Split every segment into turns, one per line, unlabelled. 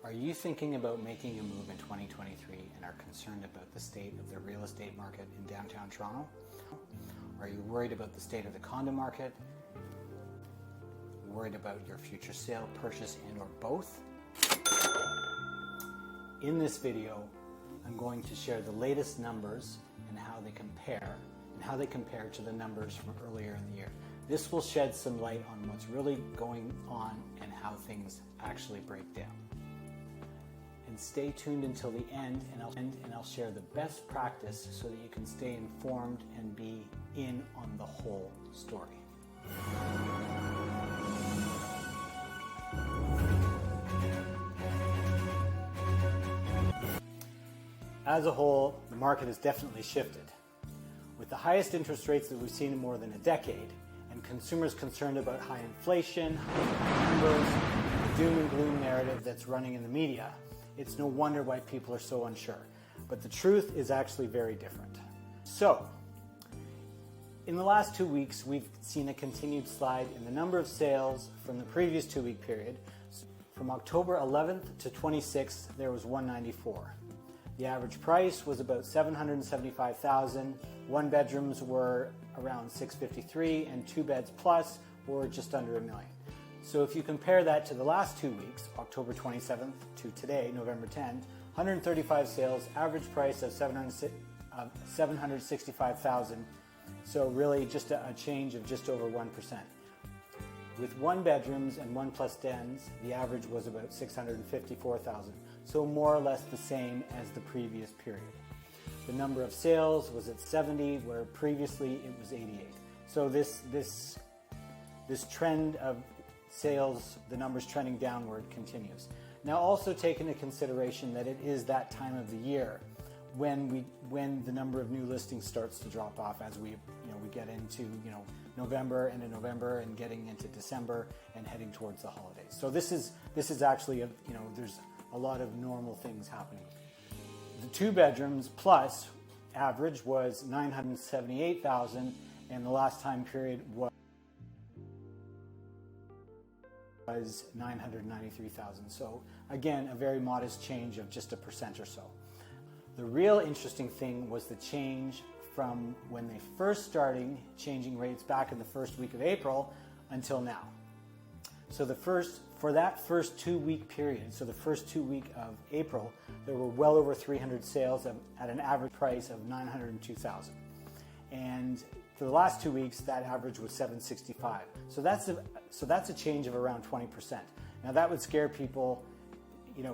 Are you thinking about making a move in 2023 and are concerned about the state of the real estate market in downtown Toronto? Are you worried about the state of the condo market? Worried about your future sale, purchase, and or both? In this video, I'm going to share the latest numbers and how they compare to the numbers from earlier in the year. This will shed some light on what's really going on and how things actually break down. And stay tuned until the end, and I'll share the best practice so that you can stay informed and be in on the whole story. As a whole, the market has definitely shifted. With the highest interest rates that we've seen in more than a decade, and consumers concerned about high inflation, high numbers, the doom and gloom narrative that's running in the media, it's no wonder why people are so unsure. But the truth is actually very different. So, in the last 2 weeks, we've seen a continued slide in the number of sales from the previous 2-week period. From October 11th to 26th, there was 194. The average price was about $775,000. One bedrooms were around $653,000, and 2 beds plus were just under $1 million. So if you compare that to the last 2 weeks, October 27th to today, November 10th, 135 sales, average price of $765,000. So really just a change of just over 1%. With 1 bedrooms and 1 plus dens, the average was about $654,000. So more or less the same as the previous period. The number of sales was at 70, where previously it was 88. So this trend of sales, the numbers trending downward, continues. Now also take into consideration that it is that time of the year when the number of new listings starts to drop off as we get into November and getting into December and heading towards the holidays. So this is actually there's a lot of normal things happening. The 2 bedrooms plus average was $978,000, and the last time period was $993,000. So again, a very modest change of just 1% or so. The real interesting thing was the change from when they first started changing rates back in the first week of April until now. So for that first 2-week period, so the first 2 weeks of April, there were well over 300 sales at an average price of $902,000. And for the last 2 weeks, that average was $765,000. So that's a change of around 20%. Now that would scare people,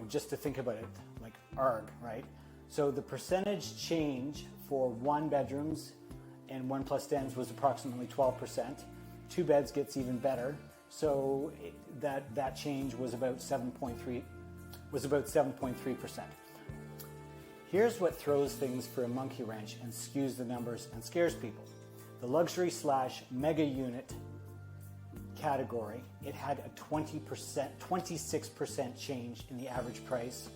just to think about it, like arg, right? So the percentage change for 1 bedrooms and 1 plus dens was approximately 12%. 2 beds gets even better. So that change was about 7.3%. Here's what throws things for a monkey wrench and skews the numbers and scares people. The luxury / mega unit category, it had a 26% change in the average price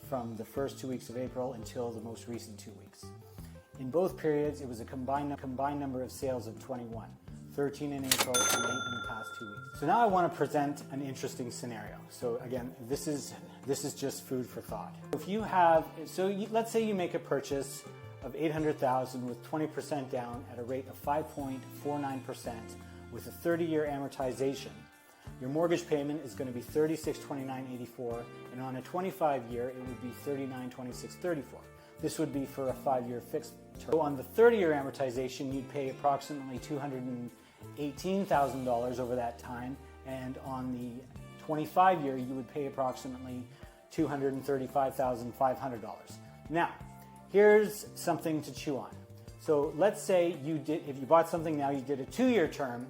from the first 2 weeks of April until the most recent 2 weeks. In both periods, it was a combined number of sales of 21, 13 in April and 8 in the past 2 weeks. So now I want to present an interesting scenario. So again, this is just food for thought. Let's say you make a purchase of $800,000 with 20% down at a rate of 5.49% with a 30-year amortization. Your mortgage payment is going to be $3629.84, and on a 25-year, it would be $3926.34. This would be for a 5-year fixed term. So on the 30-year amortization, you'd pay approximately $218,000 over that time, and on the 25-year, you would pay approximately $235,500. Now, here's something to chew on. So let's say if you bought something now, you did a 2-year term.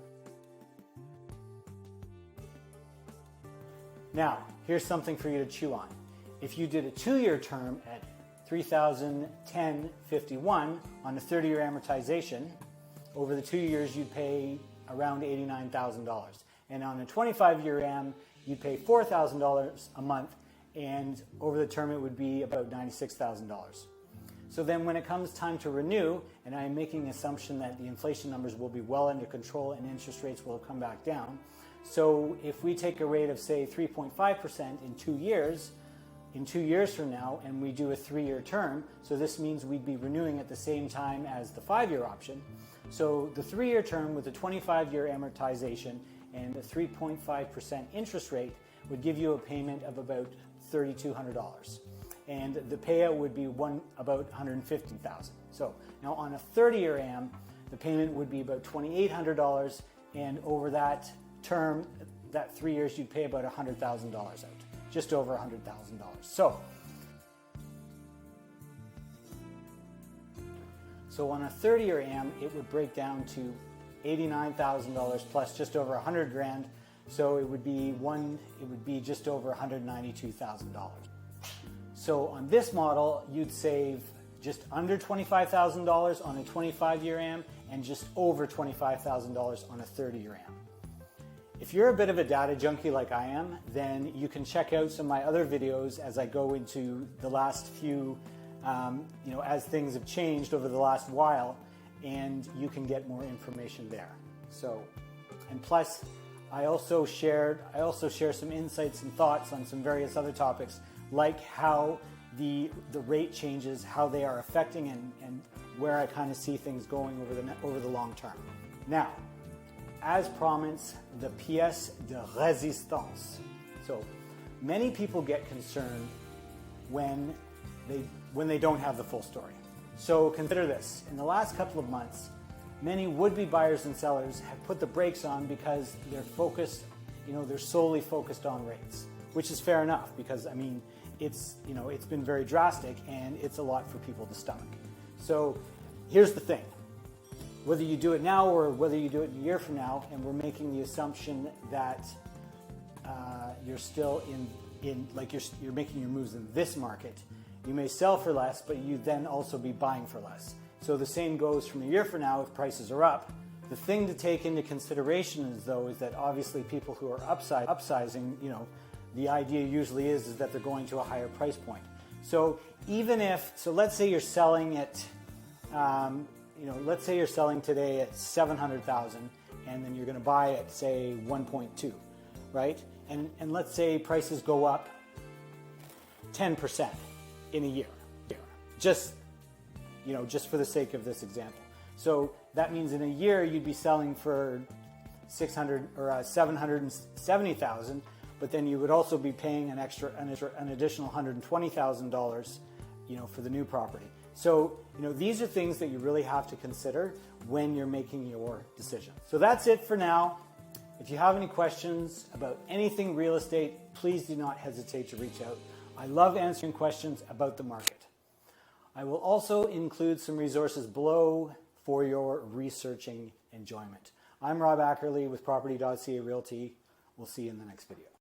Now, here's something for you to chew on. If you did a 2-year term at $3,010.51 on a 30-year amortization, over the 2 years you'd pay around $89,000. And on a 25-year am, you'd pay $4,000 a month, and over the term it would be about $96,000. So then when it comes time to renew, and I'm making an assumption that the inflation numbers will be well under control and interest rates will come back down. So if we take a rate of say 3.5% in 2 years, in 2 years from now and we do a 3-year term, so this means we'd be renewing at the same time as the 5-year option. So the 3-year term with a 25-year amortization and a 3.5% interest rate would give you a payment of about $3,200. And the payout would be about $150,000. So now on a 30-year AM, the payment would be about $2,800, and over that term, that 3 years, you'd pay about $100,000 out, just over $100,000. So on a 30-year AM, it would break down to $89,000 plus just over $100,000. So it would be just over $192,000. So on this model, you'd save just under $25,000 on a 25-year AM and just over $25,000 on a 30-year AM. If you're a bit of a data junkie like I am, then you can check out some of my other videos as I go into the last few, as things have changed over the last while, and you can get more information there. So, and plus, I also share some insights and thoughts on some various other topics, like how the rate changes, how they are affecting, and where I kind of see things going over the long term. Now, as promised, the pièce de résistance. So many people get concerned when they don't have the full story. So consider this. In the last couple of months, many would-be buyers and sellers have put the brakes on because they're focused, they're solely focused on rates, which is fair enough because, I mean, it's been very drastic and it's a lot for people to stomach. So here's the thing. Whether you do it now or whether you do it a year from now, and we're making the assumption that you're still you're making your moves in this market, you may sell for less, but you then also be buying for less. So the same goes from a year from now if prices are up. The thing to take into consideration is that obviously people who are upsizing, the idea usually is that they're going to a higher price point. So let's say you're selling at, let's say you're selling today at $700,000, and then you're going to buy at say 1.2, right? And let's say prices go up 10% in a year, just for the sake of this example. So that means in a year you'd be selling for $770,000, but then you would also be paying an additional $120,000, for the new property. So, these are things that you really have to consider when you're making your decision. So that's it for now. If you have any questions about anything real estate, please do not hesitate to reach out. I love answering questions about the market. I will also include some resources below for your researching enjoyment. I'm Rob Ackerley with Property.ca Realty. We'll see you in the next video.